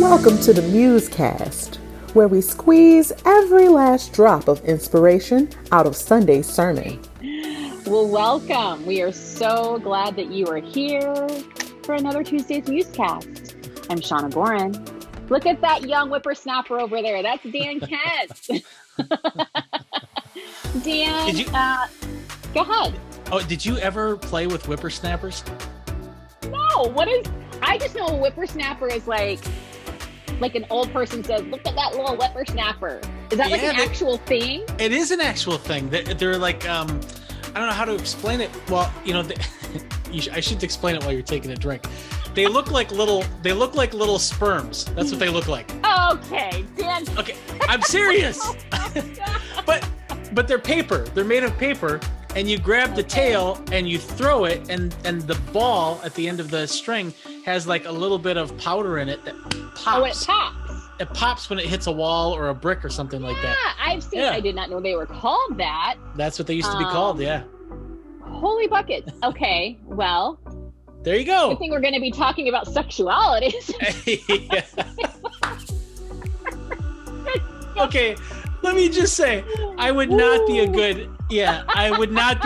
Welcome to the MuseCast, where we squeeze every last drop of inspiration out of Sunday's sermon. Well, welcome. We are so glad that you are here for another Tuesday's MuseCast. I'm Shawna Boren. Look at that young whippersnapper over there. That's Dan Kent. Dan, go ahead. Oh, did you ever play with whippersnappers? No, I just know a whippersnapper is like an old person says, look at that little whippersnapper. Is that like an actual thing? It is an actual thing. They're like, I don't know how to explain it. Well, I should explain it while you're taking a drink. They look like little sperms. That's what they look like. Okay, Dan. Okay, I'm serious. but they're paper. They're made of paper, and you grab the tail and you throw it, and the ball at the end of the string has like a little bit of powder in it that pops. Oh, it pops. It pops when it hits a wall or a brick or something like that. Yeah, I've seen. I did not know they were called that. That's what they used to be called. Yeah. Holy buckets. Okay, well. There you go. I think we're going to be talking about sexuality. Okay, let me just say, I would not be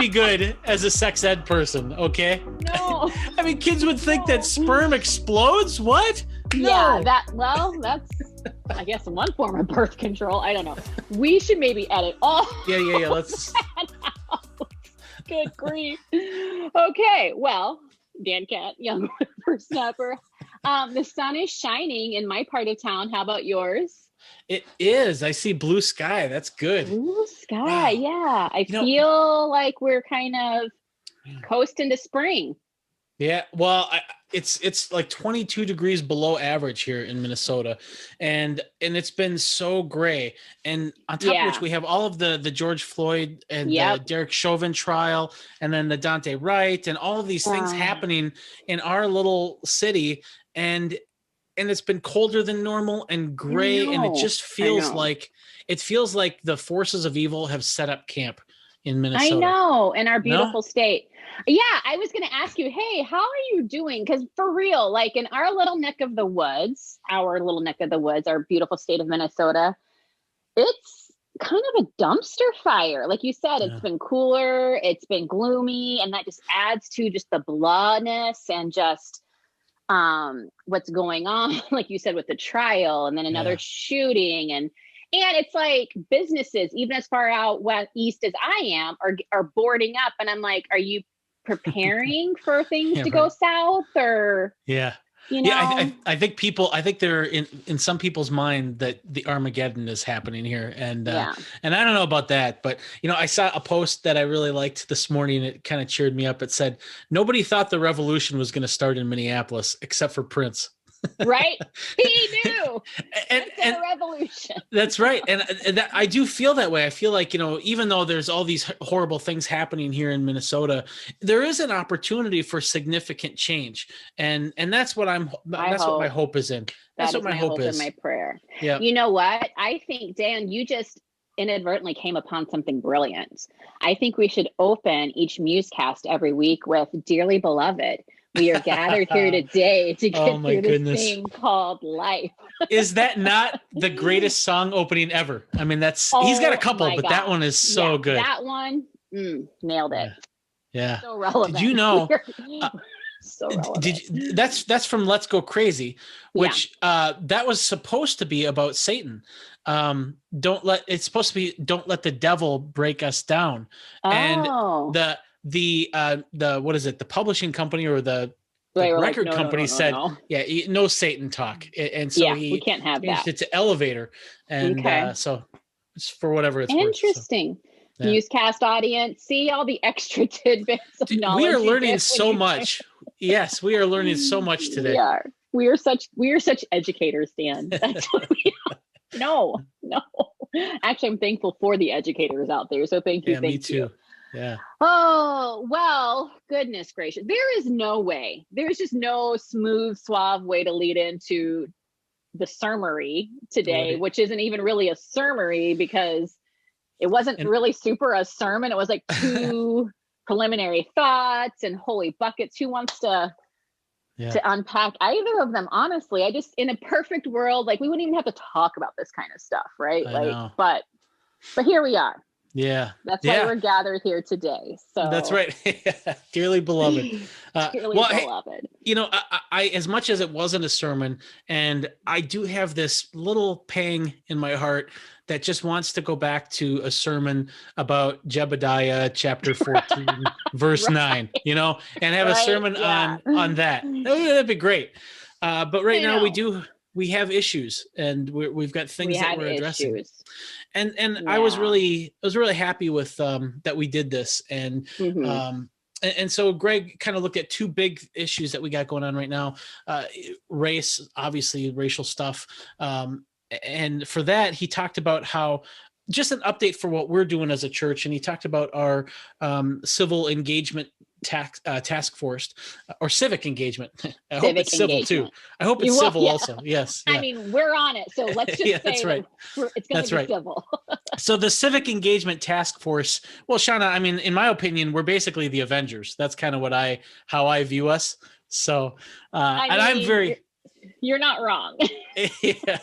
good as a sex ed person, okay? No. I mean, kids would think that sperm explodes? What? No. Yeah, that's, I guess, one form of birth control. I don't know. We should maybe edit all. Yeah, let's. Good grief. Okay, well, Dan Cat, young whippersnapper. The sun is shining in my part of town. How about yours? It is. I see blue sky. That's good. Blue sky, wow. Yeah. I feel like we're kind of coasting to spring. Yeah, well, it's like 22 degrees below average here in Minnesota, and it's been so gray. And on top of which we have all of the George Floyd and the Derek Chauvin trial, and then the Dante Wright, and all of these things happening in our little city, and it's been colder than normal and gray, and it just feels like the forces of evil have set up camp in Minnesota. I know, in our beautiful state. Yeah, I was going to ask you, hey, how are you doing? Because for real, like in our little neck of the woods, our beautiful state of Minnesota, it's kind of a dumpster fire. Like you said, it's been cooler, it's been gloomy, and that just adds to just the bloodness and just what's going on, like you said, with the trial and then another shooting. And it's like businesses, even as far out east as I am, are boarding up. And I'm like, are you preparing for things to go south or? Yeah. I think they're in some people's mind that the Armageddon is happening here. And I don't know about that, but I saw a post that I really liked this morning. It kind of cheered me up. It said, nobody thought the revolution was going to start in Minneapolis except for Prince. Right. He knew. and a revolution. That's right. And that, I do feel that way. I feel like, even though there's all these horrible things happening here in Minnesota, there is an opportunity for significant change. And that's what what my hope is in. That's what my hope is. And my prayer. Yeah. You know what? I think, Dan, you just inadvertently came upon something brilliant. I think we should open each MuseCast every week with Dearly Beloved. We are gathered here today to get through this thing called life. Is that not the greatest song opening ever? I mean, he's got a couple, but that one is so good. That one, nailed it. Yeah. So relevant. Did you know? So relevant. That's from Let's Go Crazy, which that was supposed to be about Satan. It's supposed to be Don't Let the Devil Break Us Down. And the what is it, the publishing company or the record company said no Satan talk, and so we can't have that. It's an elevator, and so it's for whatever it's interesting worth, so, MuseCast audience, see all the extra tidbits of knowledge. We are learning so much. Yes, we are learning so much today. We are such educators, Dan. That's what we are. No actually, I'm thankful for the educators out there, so thank you. Me too. Yeah. Oh, well, goodness gracious. There is no way. There's just no smooth, suave way to lead into the sermony today, which isn't even really a sermony because it wasn't really super a sermon. It was like two preliminary thoughts and holy buckets. Who wants to to unpack either of them, honestly. I just, in a perfect world, like, we wouldn't even have to talk about this kind of stuff, right? I Like, know. but here we are. Yeah. That's why we're gathered here today. So that's right. Dearly beloved. dearly beloved. You know, I, as much as it wasn't a sermon, and I do have this little pang in my heart that just wants to go back to a sermon about Jebediah chapter 14, verse 9, you know, and have a sermon on that. That'd be great. But right now we have issues, and we've got things that we're addressing. And I was really happy with that we did this. And and so Greg kind of looked at two big issues that we got going on right now. Race, obviously racial stuff. And for that, he talked about how, just an update for what we're doing as a church. And he talked about our civil engagement task force, or civic engagement. I hope it's civil too. I hope it's civil also. Yes. Yeah. I mean, we're on it. So let's just say right. It's going to be civil. So the civic engagement task force, well, Shawna, I mean, in my opinion, we're basically the Avengers. That's kind of how I view us. So, and I'm very, you're not wrong. Yeah.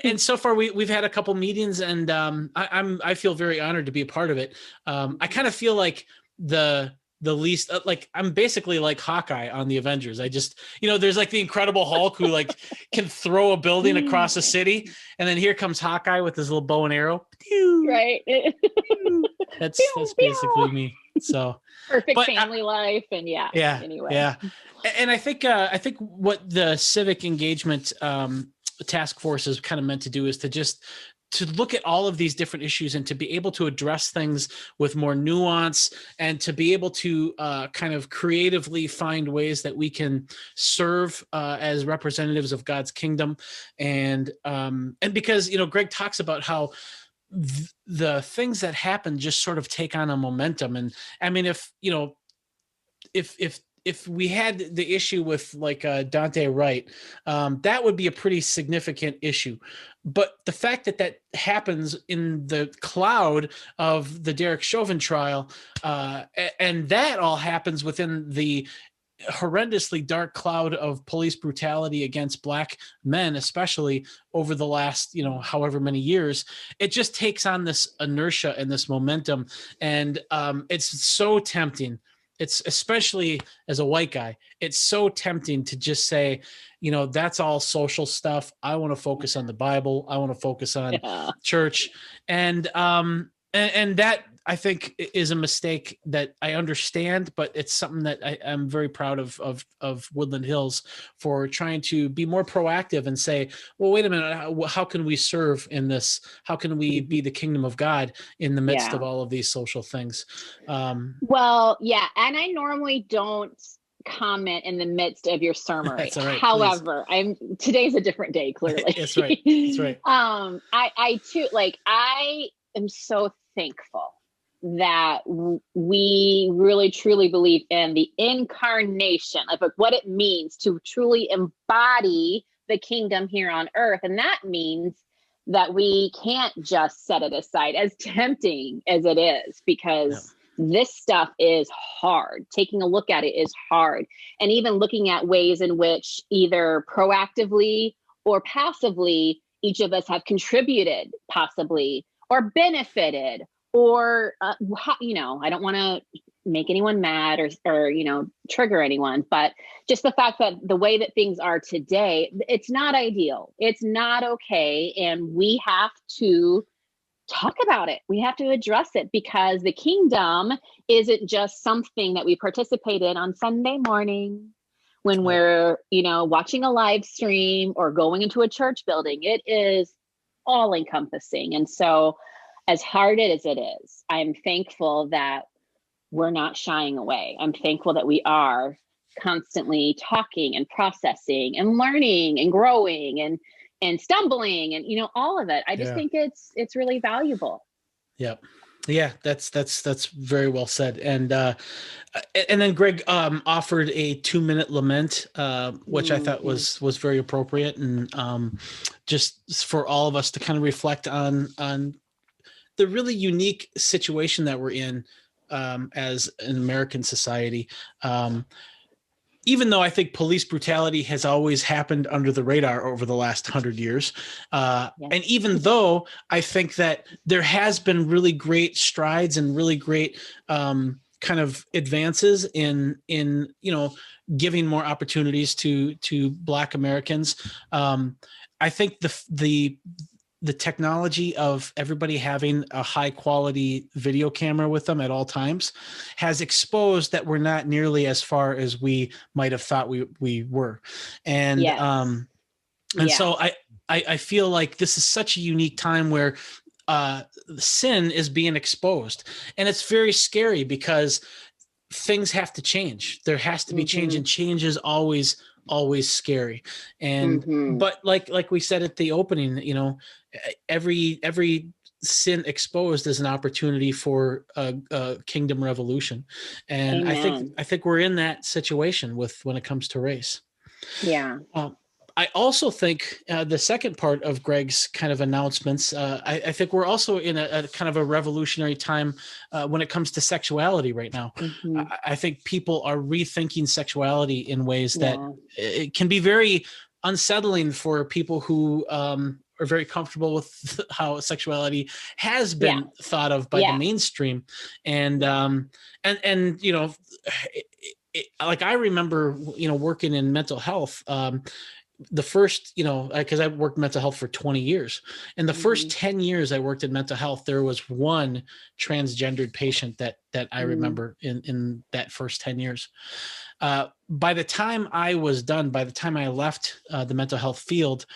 and so far we've had a couple meetings, and I feel very honored to be a part of it. I kind of feel like the least, like, I'm basically like Hawkeye on the Avengers. I just, there's like the Incredible Hulk who like can throw a building across a city, and then here comes Hawkeye with his little bow and arrow. Right. That's basically me. So perfect family life, and anyway. Yeah. And I think what the civic engagement task force is kind of meant to do is to look at all of these different issues, and to be able to address things with more nuance, and to be able to kind of creatively find ways that we can serve as representatives of God's kingdom. And because, Greg talks about how the things that happen just sort of take on a momentum. And I mean, if we had the issue with like Dante Wright, that would be a pretty significant issue. But the fact that happens in the cloud of the Derek Chauvin trial, and that all happens within the horrendously dark cloud of police brutality against Black men, especially over the last, however many years, it just takes on this inertia and this momentum. And it's so tempting. It's, especially as a white guy, it's so tempting to just say, that's all social stuff. I want to focus on the Bible. I want to focus on church. And that, I think, is a mistake that I understand, but it's something that I'm very proud of Woodland Hills for trying to be more proactive and say, well, wait a minute, how can we serve in this? How can we be the kingdom of God in the midst of all of these social things? Well, yeah. And I normally don't comment in the midst of your sermon. That's all right, however, today's a different day, clearly. That's right. That's right. I too, I am so thankful that we really truly believe in the incarnation, like what it means to truly embody the kingdom here on earth. And that means that we can't just set it aside, as tempting as it is, because this stuff is hard. Taking a look at it is hard. And even looking at ways in which either proactively or passively, each of us have contributed possibly or benefited, or, I don't want to make anyone mad or, trigger anyone, but just the fact that the way that things are today, it's not ideal. It's not okay. And we have to talk about it. We have to address it, because the kingdom isn't just something that we participate in on Sunday morning when we're, watching a live stream or going into a church building. It is all encompassing. And so, as hard as it is, I'm thankful that we're not shying away. I'm thankful that we are constantly talking and processing and learning and growing and stumbling and, all of it. I just think it's really valuable. Yeah. Yeah, that's very well said. And then Greg offered a 2-minute lament, which I thought was very appropriate, and just for all of us to kind of reflect on the really unique situation that we're in as an American society. even though I think police brutality has always happened under the radar over the last 100 years, and even though I think that there has been really great strides and really great kind of advances in giving more opportunities to Black Americans, I think the technology of everybody having a high quality video camera with them at all times has exposed that we're not nearly as far as we might have thought we were. And, so I feel like this is such a unique time where sin is being exposed, and it's very scary because things have to change. There has to be change, and change is always scary. And but like we said at the opening, every sin exposed is an opportunity for a kingdom revolution. And Amen. I think we're in that situation when it comes to race. Yeah. I also think the second part of Greg's kind of announcements, I think we're also in a kind of a revolutionary time when it comes to sexuality right now. I think people are rethinking sexuality in ways that it can be very unsettling for people who are very comfortable with how sexuality has been thought of by the mainstream. And like I remember, working in mental health, the first, because I worked mental health for 20 years. And the first 10 years I worked in mental health, there was one transgendered patient that I remember in that first 10 years. By the time I was done, by the time I left the mental health field,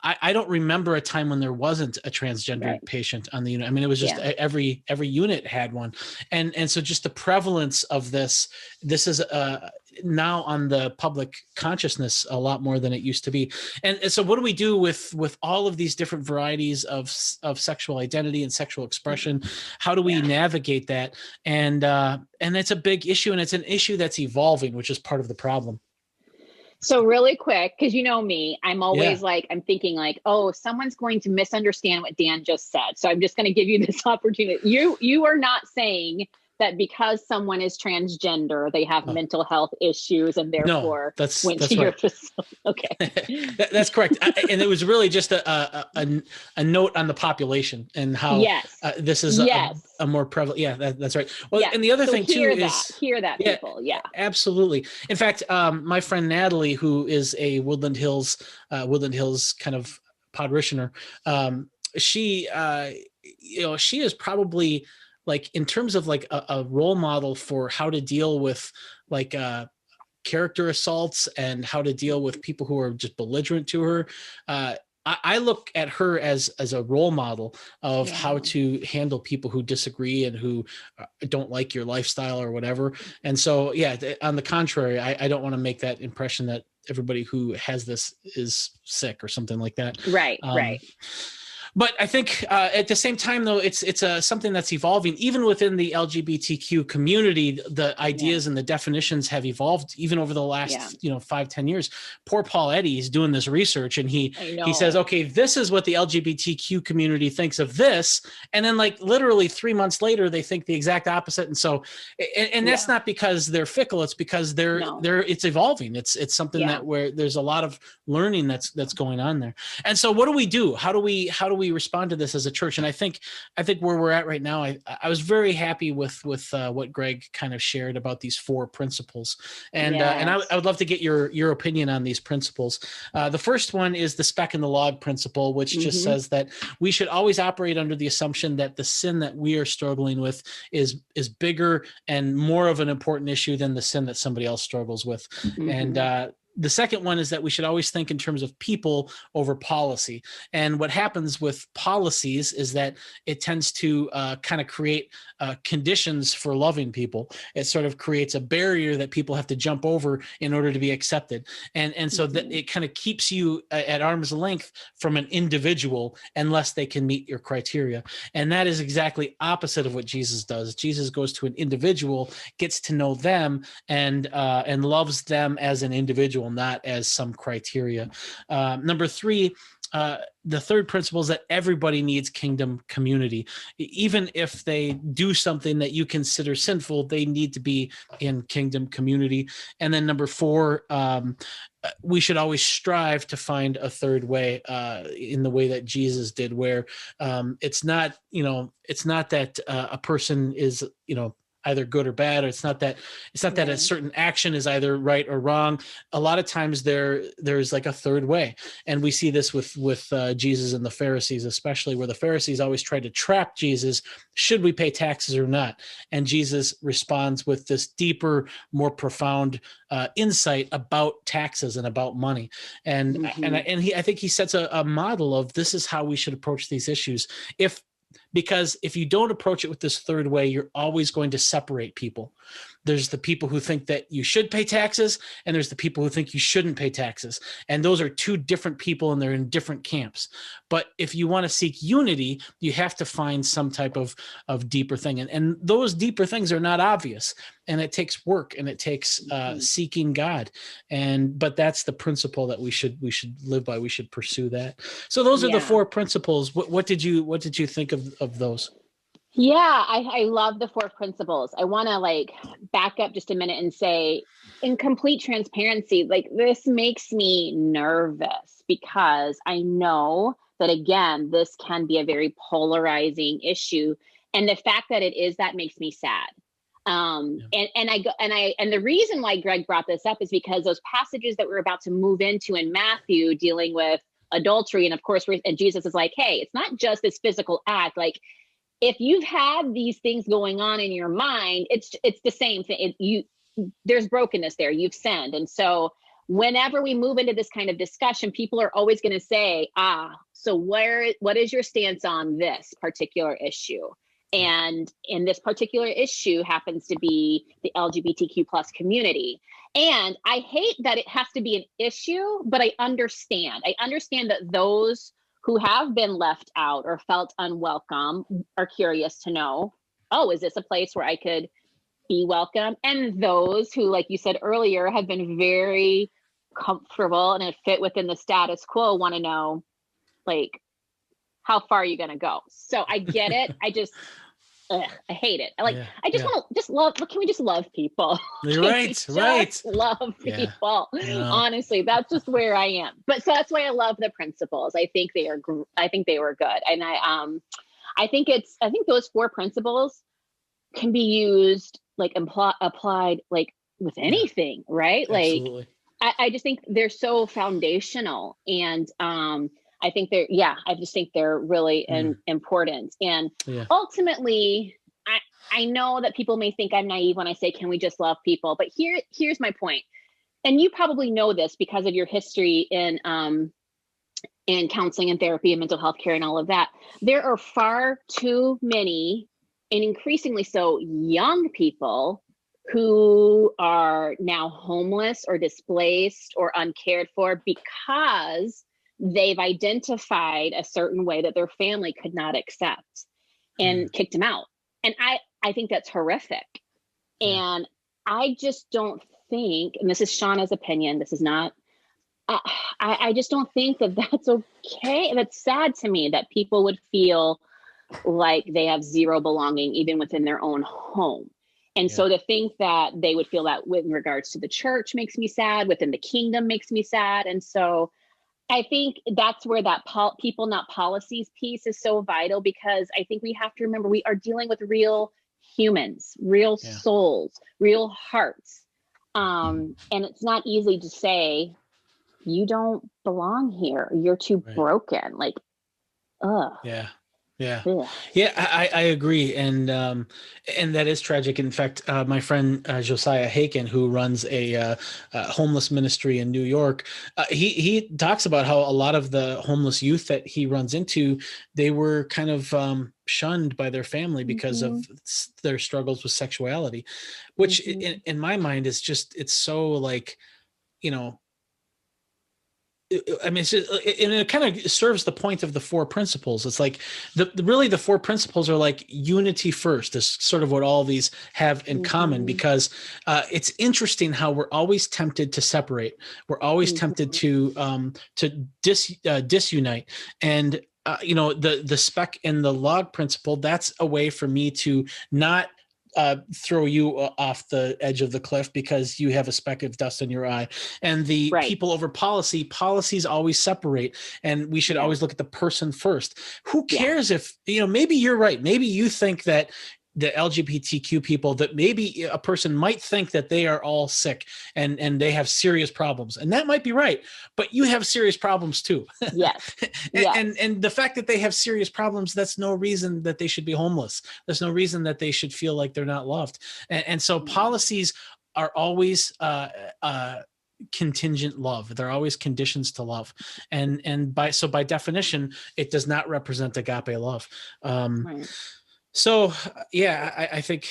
I don't remember a time when there wasn't a transgendered patient on the unit. I mean, it was just every unit had one. And so just the prevalence of this is now on the public consciousness a lot more than it used to be. And so what do we do with all of these different varieties of sexual identity and sexual expression? How do we navigate that? And it's a big issue, and it's an issue that's evolving, which is part of the problem. So really quick, because you know me, I'm always I'm thinking like, oh, someone's going to misunderstand what Dan just said. So I'm just going to give you this opportunity. You are not saying that because someone is transgender, they have mental health issues and therefore went to your facility. Okay. That's correct. And it was really just a note on the population and how this is a more prevalent. Yeah, that's right. Well, and the other thing too is hear that people. Yeah, absolutely. In fact, my friend Natalie, who is a Woodland Hills kind of parishioner, she is probably, like, in terms of like a role model for how to deal with like character assaults and how to deal with people who are just belligerent to her. I look at her as a role model of how to handle people who disagree and who don't like your lifestyle or whatever. And so, on the contrary, I don't want to make that impression that everybody who has this is sick or something like that. Right. But I think at the same time, though, it's something that's evolving. Even within the LGBTQ community, the ideas and the definitions have evolved even over the last 5-10 years. Poor Paul Eddy is doing this research, and he says, okay, this is what the LGBTQ community thinks of this, and then like literally 3 months later, they think the exact opposite. And so, and that's not because they're fickle; it's because it's evolving. It's something that where there's a lot of learning that's going on there. And so, what do we do? How do we respond to this as a church? And I think where we're at right now, I was very happy with what Greg kind of shared about these 4 principles, and I would love to get your opinion on these principles. The first one is the speck in the log principle, which just says that we should always operate under the assumption that the sin that we are struggling with is bigger and more of an important issue than the sin that somebody else struggles with. And the second one is that we should always think in terms of people over policy. And what happens with policies is that it tends to kind of create conditions for loving people. It sort of creates a barrier that people have to jump over in order to be accepted. And so that it kind of keeps you at arm's length from an individual unless they can meet your criteria. And that is exactly opposite of what Jesus does. Jesus goes to an individual, gets to know them, and loves them as an individual, not as some criteria. Number 3, the third principle is that everybody needs kingdom community. Even if they do something that you consider sinful, they need to be in kingdom community. And then number 4, we should always strive to find a third way, in the way that Jesus did, where it's not that a person is, either good or bad, or it's not that a certain action is either right or wrong. A lot of times there's like a third way, and we see this with Jesus and the Pharisees, especially, where the Pharisees always tried to trap Jesus. Should we pay taxes or not? And Jesus responds with this deeper, more profound insight about taxes and about money, and I think he sets a model of this is how we should approach these issues. Because if you don't approach it with this third way, you're always going to separate people. There's the people who think that you should pay taxes, and there's the people who think you shouldn't pay taxes. And those are two different people, and they're in different camps. But if you want to seek unity, you have to find some type of deeper thing. And those deeper things are not obvious. And it takes work, and it takes seeking God. But that's the principle that we should live by. We should pursue that. So those are the 4 principles. What did you think of those? Yeah, I love the 4 principles. I want to back up just a minute and say, in complete transparency, this makes me nervous, because I know that, again, this can be a very polarizing issue. And the fact that it is, that makes me sad. And the reason why Greg brought this up is because those passages that we're about to move into in Matthew, dealing with adultery, and of course, and Jesus is like, hey, it's not just this physical act. If you've had these things going on in your mind, it's the same thing. There's brokenness there. You've sinned. And so whenever we move into this kind of discussion, people are always going to say, so what is your stance on this particular issue? And in this particular issue happens to be the LGBTQ plus community. And I hate that it has to be an issue, but I understand. I understand that those who have been left out or felt unwelcome are curious to know, is this a place where I could be welcome? And those who, like you said earlier, have been very comfortable and have fit within the status quo want to know, how far are you going to go? So I get it. I just, I hate it. I just want to love. Can we just love people? Right. Love people. Yeah. Honestly, that's just where I am. But so that's why I love the principles. I think they were good, and I think those 4 principles can be used applied with anything, right? Absolutely. I just think they're so foundational, and I just think they're really important. And ultimately, I know that people may think I'm naive when I say, can we just love people? But here's my point. And you probably know this because of your history in counseling and therapy and mental health care and all of that. There are far too many, and increasingly so, young people who are now homeless or displaced or uncared for because they've identified a certain way that their family could not accept and kicked them out. And I think that's horrific. And I just don't think, and this is Shawna's opinion, this is not, I just don't think that that's okay. That's sad to me that people would feel like they have zero belonging even within their own home. And so to think that they would feel that with regards to the church makes me sad, within the kingdom makes me sad. And so I think that's where that people, not policies piece is so vital, because I think we have to remember we are dealing with real humans, real souls, real hearts. And it's not easy to say, you don't belong here. You're too broken. I agree, and that is tragic. In fact, my friend Josiah Haken, who runs a homeless ministry in New York, he talks about how a lot of the homeless youth that he runs into, they were kind of shunned by their family because of their struggles with sexuality, which in my mind is just, it's so I mean, it kind of serves the point of the four principles. It's like really the four principles are like unity first is sort of what all these have in common, because it's interesting how we're always tempted to separate. We're always tempted to disunite. And the speck and the log principle, that's a way for me to not throw you off the edge of the cliff because you have a speck of dust in your eye. And the people over policies always separate, and we should always look at the person first. Who cares if, maybe you're right. Maybe you think that the LGBTQ people, that maybe a person might think that they are all sick and they have serious problems, and that might be right, but you have serious problems too. Yes. And the fact that they have serious problems, that's no reason that they should be homeless. There's no reason that they should feel like they're not loved. And so policies are always contingent love. They're always conditions to love. And by definition, it does not represent agape love. So, I think,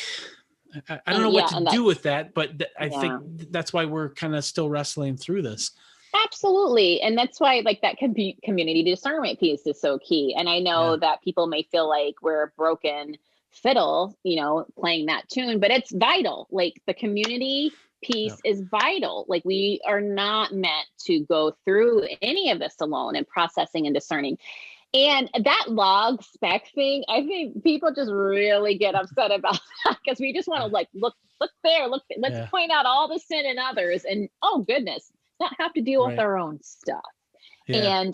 I don't know what to do with that, but I think that's why we're kind of still wrestling through this. Absolutely. And that's why like that community discernment piece is so key. And I know that people may feel like we're a broken fiddle, playing that tune, but it's vital. Like the community piece is vital. Like we are not meant to go through any of this alone and processing and discerning. And that log spec thing, I think people just really get upset about that because we just want to like, look there, let's point out all the sin in others and oh goodness, not have to deal with our own stuff. And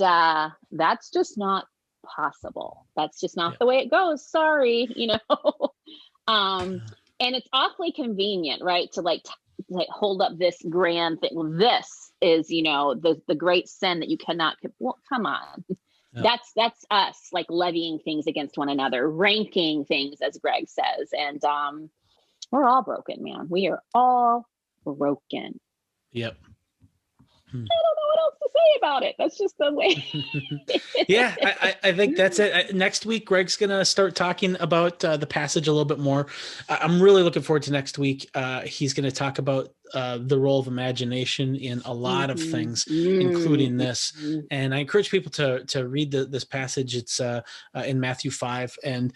that's just not possible. That's just not the way it goes. Sorry, and it's awfully convenient, right? To like hold up this grand thing. Well, this is, the great sin that you cannot, well, come on. That's us like levying things against one another, ranking things, as Greg says. And we're all broken, man. We are all broken. Yep. I don't know what else to say about it. That's just the way. I think that's it. Next week, Greg's going to start talking about the passage a little bit more. I'm really looking forward to next week. He's going to talk about the role of imagination in a lot of things, including this. And I encourage people to read this passage. It's in Matthew 5. And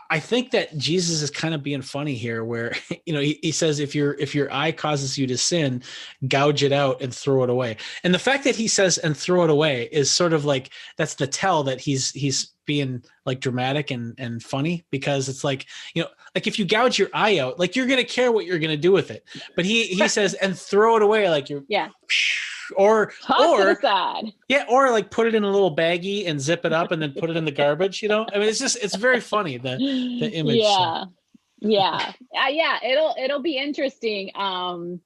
I think that Jesus is kind of being funny here where, he says, if your eye causes you to sin, gouge it out and throw it away. And the fact that he says, and throw it away is sort of like, that's the tell that he's being like dramatic and funny, because it's like, like if you gouge your eye out, like you're going to care what you're going to do with it. But he says, and throw it away. Like you're, or like put it in a little baggie and zip it up and then put it in the garbage. I mean, it's very funny, the image. It'll be interesting. All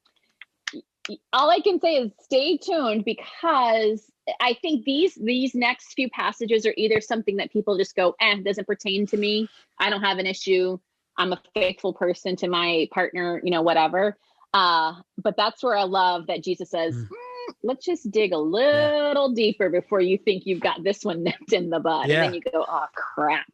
I can say is stay tuned, because I think these next few passages are either something that people just go, doesn't pertain to me. I don't have an issue. I'm a faithful person to my partner, whatever. But that's where I love that Jesus says, let's just dig a little deeper before you think you've got this one nipped in the bud. And then you go, oh crap.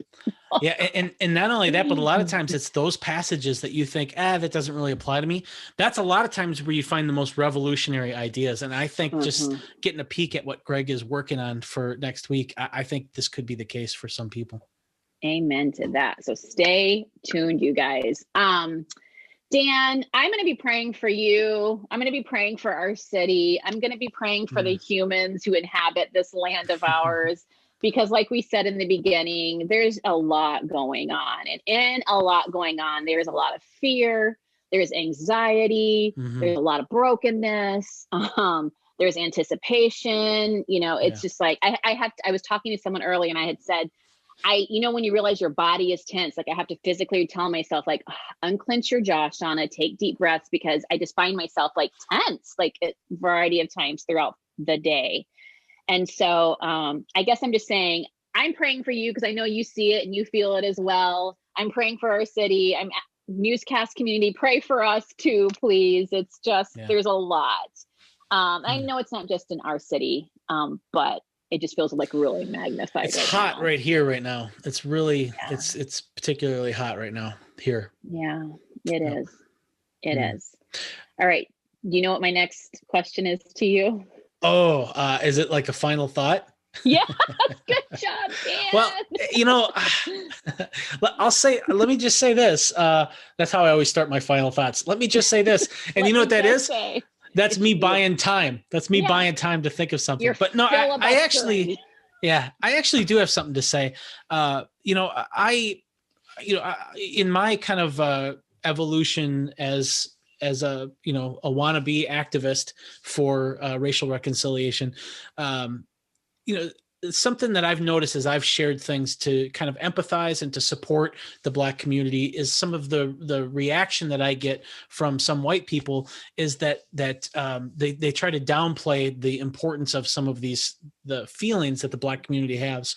And not only that, but a lot of times it's those passages that you think, that doesn't really apply to me. That's a lot of times where you find the most revolutionary ideas. And I think just getting a peek at what Greg is working on for next week, I think this could be the case for some people. Amen to that. So stay tuned, you guys. Dan, I'm going to be praying for you. I'm going to be praying for our city. I'm going to be praying for the humans who inhabit this land of ours, because like we said in the beginning, there's a lot going on, and in a lot going on, there's a lot of fear. There's anxiety. There's a lot of brokenness. There's anticipation. It's just like, I was talking to someone earlier and I had said, when you realize your body is tense, like I have to physically tell myself, like, unclench your jaw, Shawna, take deep breaths, because I just find myself like tense, like a variety of times throughout the day. And so I guess I'm just saying, I'm praying for you because I know you see it and you feel it as well. I'm praying for our city. I'm MuseCast community. Pray for us too, please. It's just, there's a lot. I know it's not just in our city, but it just feels like really magnified. It's hot right here right now. It's really, it's particularly hot right now here. Yeah, it is. It is. All right. Do you know what my next question is to you? Is it like a final thought? Yeah, good job, Dan. Well, let me just say this. That's how I always start my final thoughts. Let me just say this. And you know what that is? That's me buying time. That's me buying time to think of something. But no, I actually do have something to say. In my kind of evolution as a wannabe activist for racial reconciliation, something that I've noticed as I've shared things to kind of empathize and to support the Black community is some of the reaction that I get from some white people is that they try to downplay the importance of some of the feelings that the Black community has.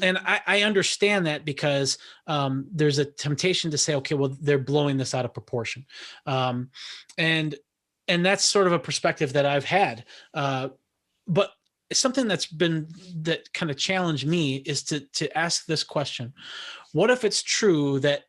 And I understand that because there's a temptation to say, okay, well, they're blowing this out of proportion. And that's sort of a perspective that I've had. But something that kind of challenged me is to ask this question. What if it's true that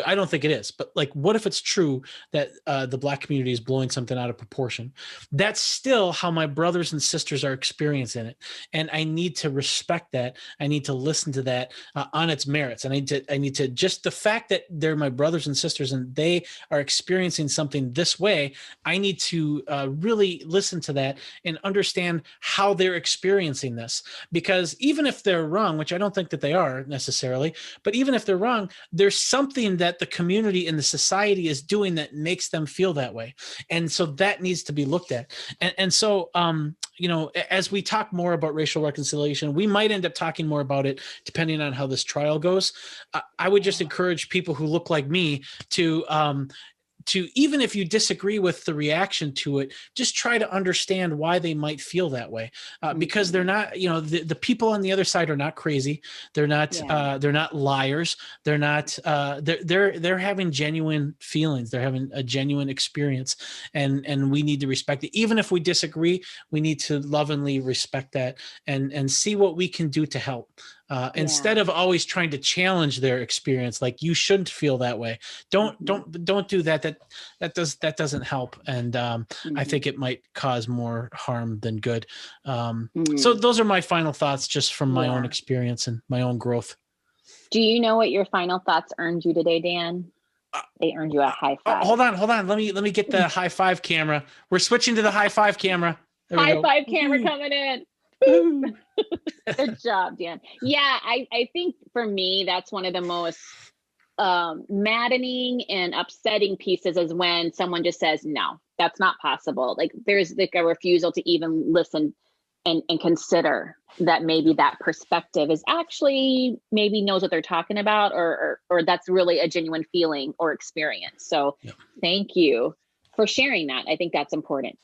I don't think it is, but like, what if it's true that the Black community is blowing something out of proportion? That's still how my brothers and sisters are experiencing it. And I need to respect that. I need to listen to that on its merits. And I need to just the fact that they're my brothers and sisters and they are experiencing something this way, I need to really listen to that and understand how they're experiencing this. Because even if they're wrong, which I don't think that they are necessarily, but even if they're wrong, there's something that the community and the society is doing that makes them feel that way. And so that needs to be looked at. And so, as we talk more about racial reconciliation, we might end up talking more about it depending on how this trial goes. I would just encourage people who look like me to even if you disagree with the reaction to it, just try to understand why they might feel that way, because they're not, the people on the other side are not crazy. They're not liars. They're not, they're having genuine feelings. They're having a genuine experience, and we need to respect it. Even if we disagree, we need to lovingly respect that and see what we can do to help. Instead of always trying to challenge their experience, like you shouldn't feel that way. Don't do that. That doesn't help. And I think it might cause more harm than good. So those are my final thoughts, just from my own experience and my own growth. Do you know what your final thoughts earned you today, Dan? They earned you a high five. Hold on. Let me get the high five camera. We're switching to the high five camera. High five camera coming in. Good job, Dan. Yeah, I think for me, that's one of the most maddening and upsetting pieces is when someone just says, no, that's not possible. Like there's like a refusal to even listen and consider that maybe that perspective is actually maybe knows what they're talking about or that's really a genuine feeling or experience. So Thank you for sharing that. I think that's important.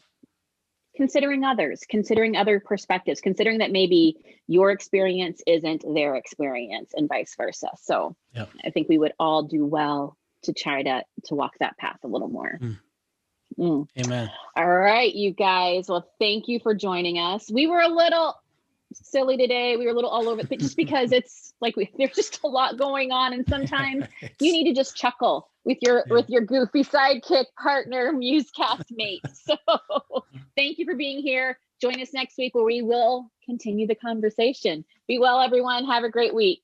Considering others, considering other perspectives, considering that maybe your experience isn't their experience and vice versa. So I think we would all do well to try to walk that path a little more. Amen. All right, you guys. Well, thank you for joining us. We were a little silly today. We were a little all over, but just because it's like there's just a lot going on, and sometimes you need to just chuckle with your goofy sidekick partner, MuseCast mate. So thank you for being here. Join us next week where we will continue the conversation. Be well, everyone. Have a great week.